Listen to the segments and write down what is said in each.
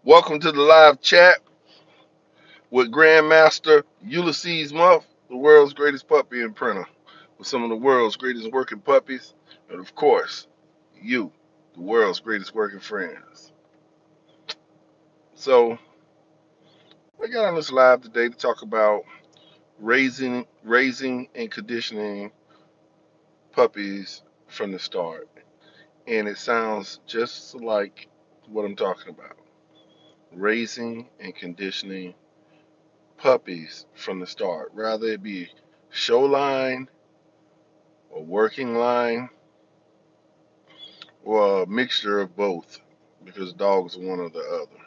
Welcome to the live chat with Grandmaster Ulysses Muff, the world's greatest puppy imprinter, with some of the world's greatest working puppies, and of course, you, the world's greatest working friends. So, we got on this live today to talk about raising and conditioning puppies from the start. And it sounds just like what I'm talking about. Raising and conditioning puppies from the start, rather it be show line or working line or a mixture of both, because dogs are one or the other.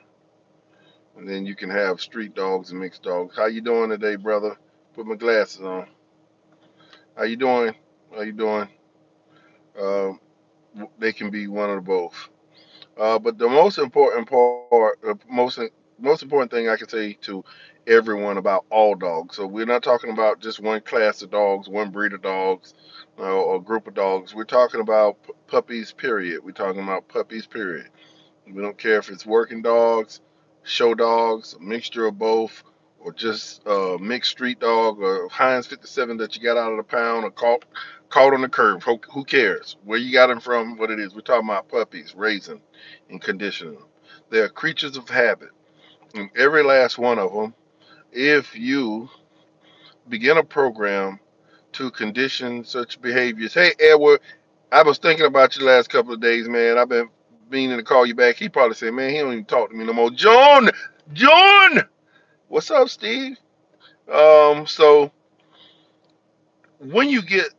And then you can have street dogs and mixed dogs. How you doing today, brother? Put my glasses on. How you doing? How you doing? Um, they can be one or both. But the most important part, most important thing I can say to everyone about all dogs. So we're not talking about just one class of dogs, one breed of dogs, or group of dogs. We're talking about puppies. Period. We're talking about puppies. Period. We don't care if it's working dogs, show dogs, a mixture of both, or just a mixed street dog, or Heinz 57 that you got out of the pound, or caught on the curb. Who cares where you got them from? What it is? We're talking about puppies, raising and conditioning them. They're creatures of habit, and every last one of them. If you begin a program to condition such behaviors, hey Edward, I was thinking about you the last couple of days, man. I've been meaning to call you back. He probably said, man, he don't even talk to me no more. John, what's up, Steve? So when you get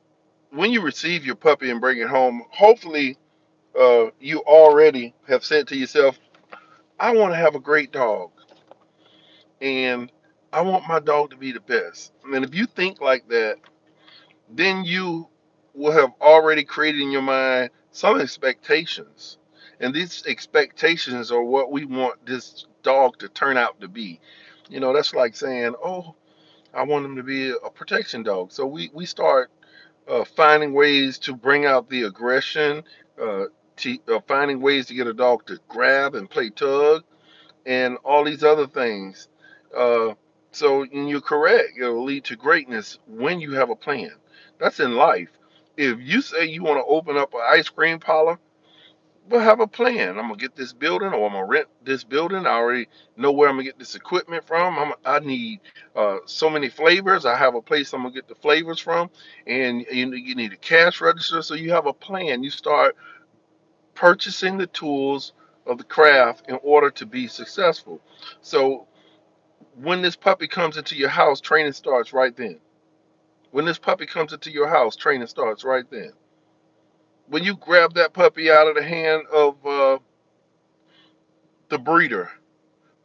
when you receive your puppy and bring it home, hopefully, you already have said to yourself, I want to have a great dog, and I want my dog to be the best. And if you think like that, then you will have already created in your mind some expectations. And these expectations are what we want this dog to turn out to be. That's like saying, oh, I want him to be a protection dog. So we start finding ways to bring out the aggression, uh, finding ways to get a dog to grab and play tug, and all these other things. Uh, and you're correct. It will lead to greatness when you have a plan. That's in life. If you say you want to open up an ice cream parlor, well, have a plan. I'm gonna get this building, or I'm gonna rent this building. I already know where I'm gonna get this equipment from. I need so many flavors. I have a place I'm gonna get the flavors from, and you need a cash register. So you have a plan. You start purchasing the tools of the craft in order to be successful. So when this puppy comes into your house, training starts right then. When this puppy comes into your house, training starts right then. When you grab that puppy out of the hand of the breeder,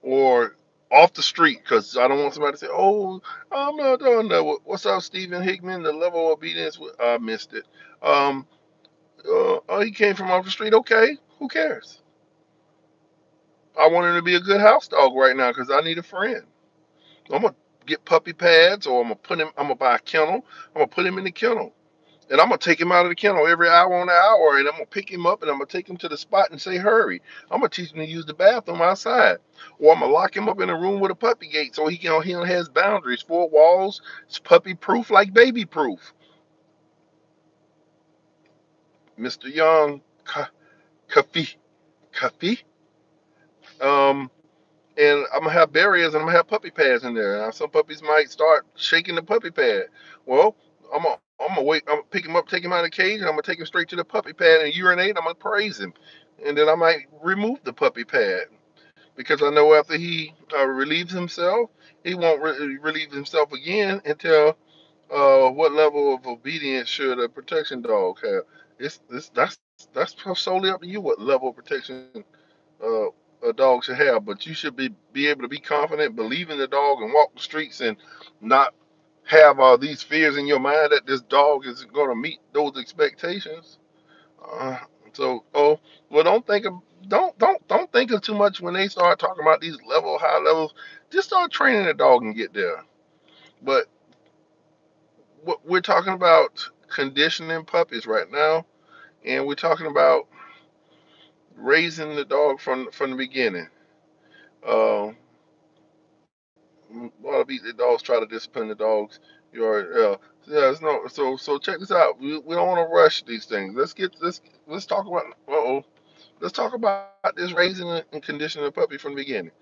or off the street, because I don't want somebody to say, oh, I'm not doing that. What's up, Stephen Hickman? The level of obedience, I missed it. Um, oh, he came from off the street. Okay, who cares? I want him to be a good house dog right now because I need a friend. I'm gonna get puppy pads, or I'm gonna buy a kennel. I'm gonna put him in the kennel, and I'm gonna take him out of the kennel every hour on the hour, and I'm gonna pick him up and I'm gonna take him to the spot and say, hurry. I'm gonna teach him to use the bathroom outside, or I'm gonna lock him up in a room with a puppy gate so he has boundaries, four walls. It's puppy proof, like baby proof. Mr. Young, coffee, coffee. Um, and I'm gonna have barriers, and I'm gonna have puppy pads in there. Now, some puppies might start shaking the puppy pad. Well, I'm gonna wait. I'm gonna pick him up, take him out of the cage, and I'm gonna take him straight to the puppy pad and urinate. I'm gonna praise him, and then I might remove the puppy pad, because I know after he relieves himself, he won't relieve himself again until what level of obedience should a protection dog have? That's solely up to you what level of protection uh, a dog should have. But you should be able to be confident, believe in the dog, and walk the streets, and not have all these fears in your mind that this dog isn't going to meet those expectations. Uh, oh, well, don't think of too much when they start talking about these high levels. Just start training the dog and get there. But we're talking about conditioning puppies right now, and we're talking about raising the dog from the beginning. Um, a lot of beat the dogs try to discipline the dogs. You are, yeah, it's no. So check this out. We don't want to rush these things. Let's talk about. Let's talk about this raising and conditioning a puppy from the beginning.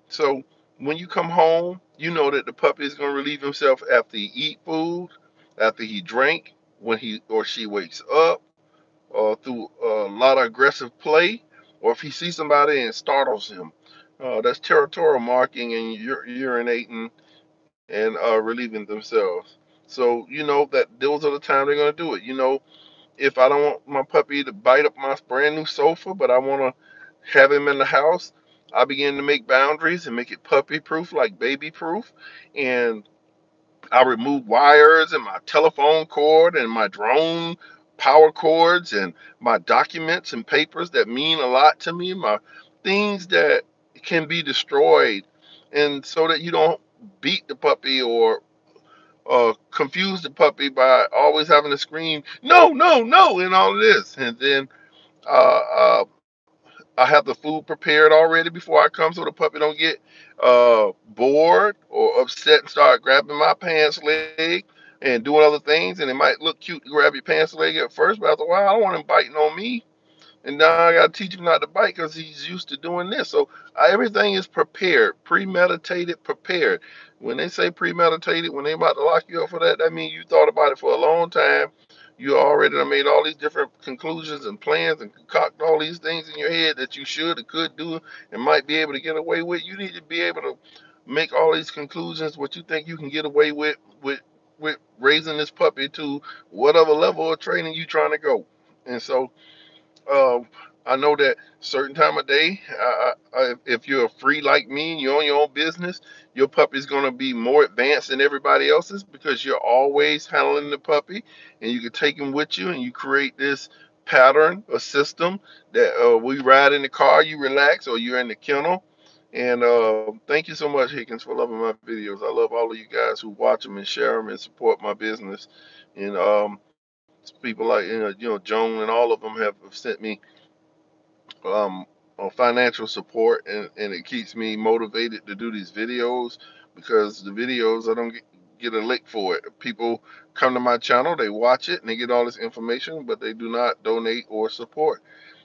So when you come home, you know that the puppy is going to relieve himself after he eat food, after he drink, when he or she wakes up, through a lot of aggressive play, or if he sees somebody and startles him. That's territorial marking and urinating and relieving themselves. So you know that those are the time they're going to do it. You know, if I don't want my puppy to bite up my brand new sofa, but I want to have him in the house, I begin to make boundaries and make it puppy proof, like baby proof. And I remove wires and my telephone cord and my drone power cords and my documents and papers that mean a lot to me, my things that can be destroyed, and so that you don't beat the puppy or confuse the puppy by always having to scream no, no, no, and all of this. And then uh, uh, I have the food prepared already before I come, so the puppy don't get bored or upset and start grabbing my pants leg and doing other things. And it might look cute to grab your pants leg at first, but after a while, I don't want him biting on me. And now I got to teach him not to bite because he's used to doing this. So everything is prepared, premeditated, prepared. When they say premeditated, when they about to lock you up for that, that means you thought about it for a long time. You already done made all these different conclusions and plans and concocted all these things in your head that you should or could do and might be able to get away with. You need to be able to make all these conclusions, what you think you can get away with raising this puppy to whatever level of training you trying to go. And so uh, I know that certain time of day, if you're free like me and you're on your own business, your puppy's going to be more advanced than everybody else's because you're always handling the puppy and you can take him with you and you create this pattern or system that we ride in the car, you relax, or you're in the kennel. And thank you so much, Higgins, for loving my videos. I love all of you guys who watch them and share them and support my business. And people like Joan and all of them have sent me um, financial support, and it keeps me motivated to do these videos because the videos I don't get a lick for it. People come to my channel, they watch it, and they get all this information, but they do not donate or support.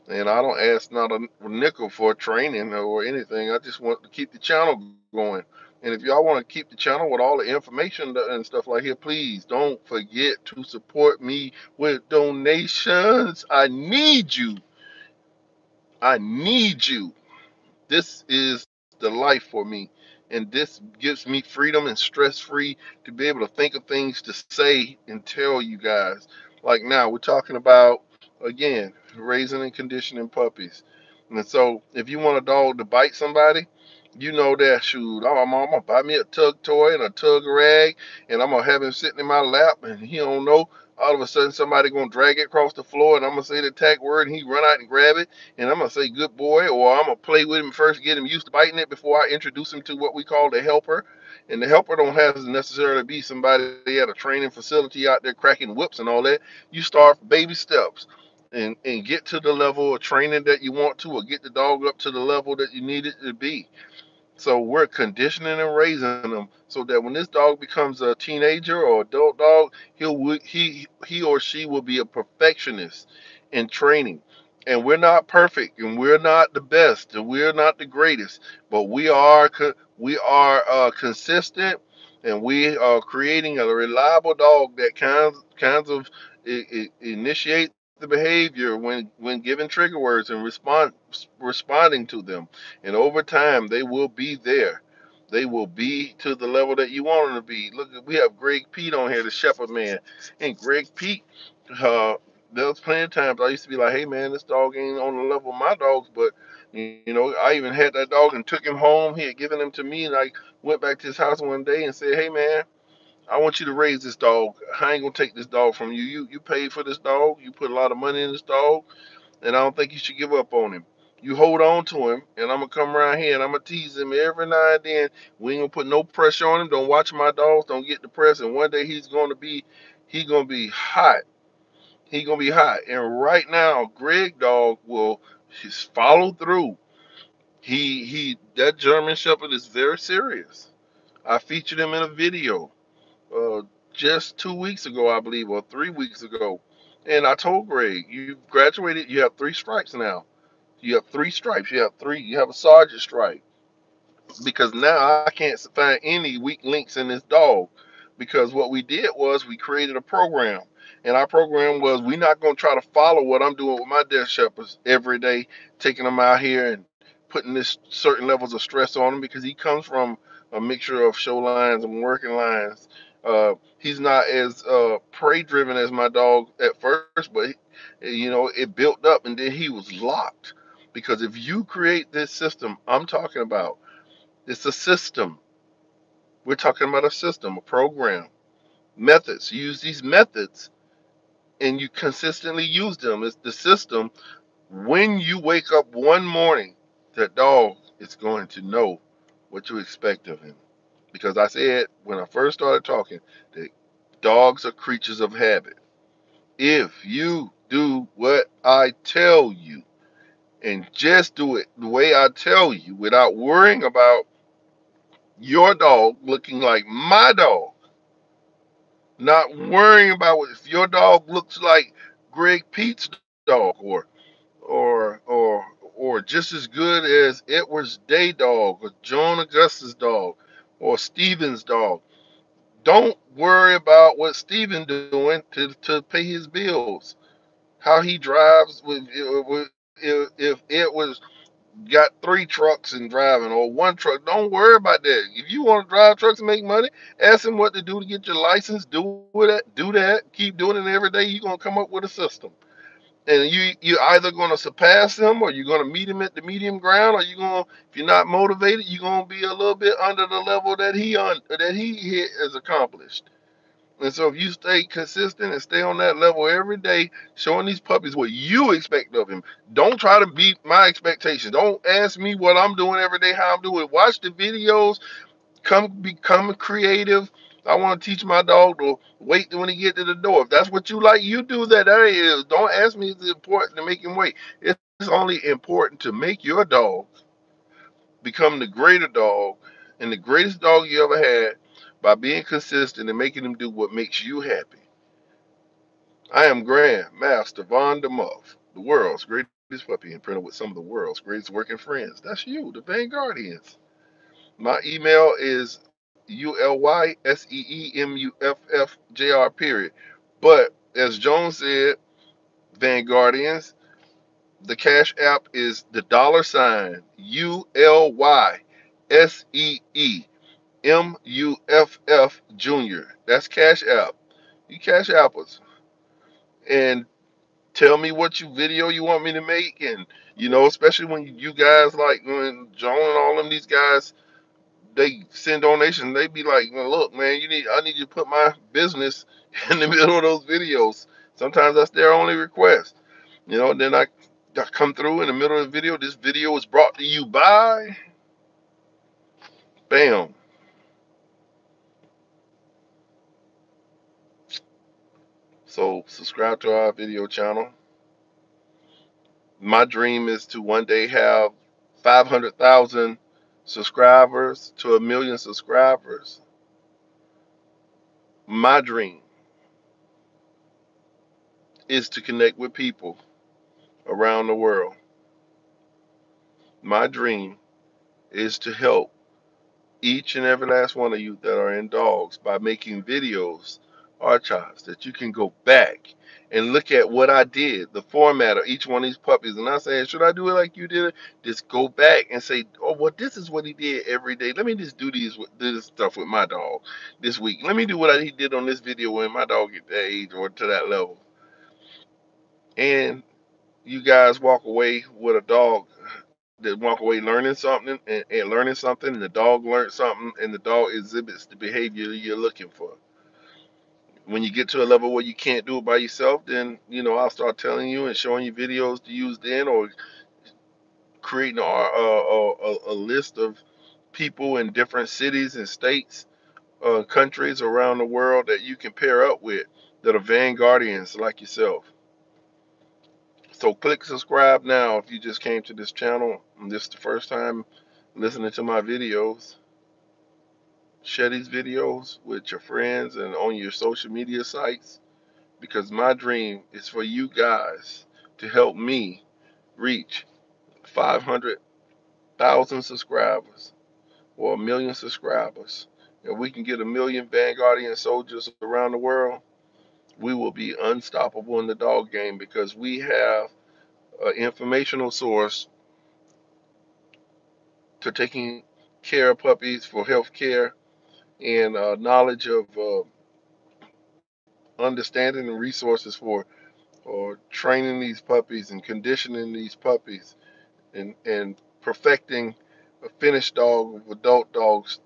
And I don't ask not a nickel for training or anything. I just want to keep the channel going. And if y'all want to keep the channel with all the information and stuff like here, please don't forget to support me with donations. I need you. I need you. This is the life for me. And this gives me freedom and stress free to be able to think of things to say and tell you guys. Like now, we're talking about, again, raising and conditioning puppies. And so, if you want a dog to bite somebody, you know that, shoot, I'm going to buy me a tug toy and a tug rag, and I'm going to have him sitting in my lap, and he don't know. All of a sudden, somebody going to drag it across the floor, and I'm going to say the tag word, and he run out and grab it, and I'm going to say good boy, or I'm going to play with him first, get him used to biting it before I introduce him to what we call the helper. And the helper don't have to necessarily be somebody at a training facility out there cracking whips and all that. You start baby steps and get to the level of training that you want to, or get the dog up to the level that you need it to be. So we're conditioning and raising them so that when this dog becomes a teenager or adult dog, he or she will be a perfectionist in training. And we're not perfect, and we're not the best, and we're not the greatest, but we are consistent, and we are creating a reliable dog that kinds of initiate the behavior when given trigger words and responding to them. And over time, they will be there. They will be to the level that you want them to be. Look, we have Greg Pete on here, the Shepherd Man. And Greg Pete, uh, there was plenty of times I used to be like, hey, man, this dog ain't on the level of my dogs. But, I even had that dog and took him home. He had given him to me. And I went back to his house one day and said, hey, man, I want you to raise this dog. I ain't going to take this dog from you. You paid for this dog. You put a lot of money in this dog, and I don't think you should give up on him. You hold on to him, and I'm gonna come around here and I'm gonna tease him every now and then. We ain't gonna put no pressure on him. Don't watch my dogs. Don't get depressed. And one day he gonna be hot. He gonna be hot. And right now, Greg dog will just follow through. That German Shepherd is very serious. I featured him in a video uh, just 2 weeks ago, I believe, or 3 weeks ago. And I told Greg, you graduated, you have three stripes now. You have three stripes. You have a sergeant stripe. Because now I can't find any weak links in this dog. Because what we did was we created a program. And our program was we're not going to try to follow what I'm doing with my deaf shepherds every day, taking them out here and putting this certain levels of stress on him because he comes from a mixture of show lines and working lines. He's not as prey driven as my dog at first, but it built up and then he was locked. Because if you create this system I'm talking about, it's a system. We're talking about a system, a program, methods. You use these methods and you consistently use them. It's the system. When you wake up one morning, that dog is going to know what to expect of him. Because I said when I first started talking that dogs are creatures of habit. If you do what I tell you and just do it the way I tell you without worrying about your dog looking like my dog, not worrying about if your dog looks like Greg Pete's dog or just as good as Edward's Day dog or John Augustus dog or Steven's dog. Don't worry about what Steven doing to pay his bills. How he drives if it was got three trucks and driving or one truck. Don't worry about that. If you want to drive trucks and make money, ask him what to do to get your license. Do that. Keep doing it every day. You're gonna come up with a system. And you're either gonna surpass him or you're gonna meet him at the medium ground, or you're gonna, if you're not motivated, you're gonna be a little bit under the level that he hit has accomplished. And so if you stay consistent and stay on that level every day, showing these puppies what you expect of him, don't try to beat my expectations. Don't ask me what I'm doing every day, how I'm doing. Watch the videos, become creative. I want to teach my dog to wait when he get to the door. If that's what you like, you do that. That is. Don't ask me if it's important to make him wait. It's only important to make your dog become the greater dog and the greatest dog you ever had by being consistent and making him do what makes you happy. I am Grand Master Von de Muff, the world's greatest puppy, and printed with some of the world's greatest working friends. That's you, the Vanguardians. My email is ULYSEEMUFFJR period. But as Jones said, Vanguardians, the Cash App is the $ ULYSEEMUFF Junior. That's Cash App. You Cash App us. And tell me what video you want me to make, and especially when you guys like when John and all them these guys they send donations, they be like, well, look, man, I need you to put my business in the middle of those videos. Sometimes that's their only request. Then I come through in the middle of the video. This video is brought to you by bam. So subscribe to our video channel. My dream is to one day have 500,000 subscribers to 1 million subscribers. My dream is to connect with people around the world. My dream is to help each and every last one of you that are in dogs by making videos, archives that you can go back and look at what I did, the format of each one of these puppies. And I say, should I do it like you did it? Just go back and say, oh, well, this is what he did every day. Let me just do this stuff with my dog this week. Let me do what he did on this video when my dog get that age or to that level. And you guys walk away with a dog that walk away learning something and learning something, and the dog learned something, and the dog exhibits the behavior you're looking for. When you get to a level where you can't do it by yourself, then I'll start telling you and showing you videos to use then, or creating a list of people in different cities and states, countries around the world that you can pair up with that are Vanguardians like yourself. So click subscribe now if you just came to this channel and this is the first time listening to my videos. Share these videos with your friends and on your social media sites, because my dream is for you guys to help me reach 500,000 subscribers or 1 million subscribers. If we can get 1 million Vanguardian soldiers around the world, we will be unstoppable in the dog game, because we have an informational source to taking care of puppies for health care, and knowledge of understanding and resources for training these puppies and conditioning these puppies, and perfecting a finished dog of adult dogs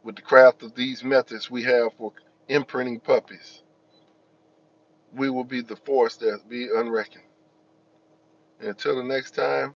with the craft of these methods we have for imprinting puppies. We will be the force that be unreckoned. And until the next time,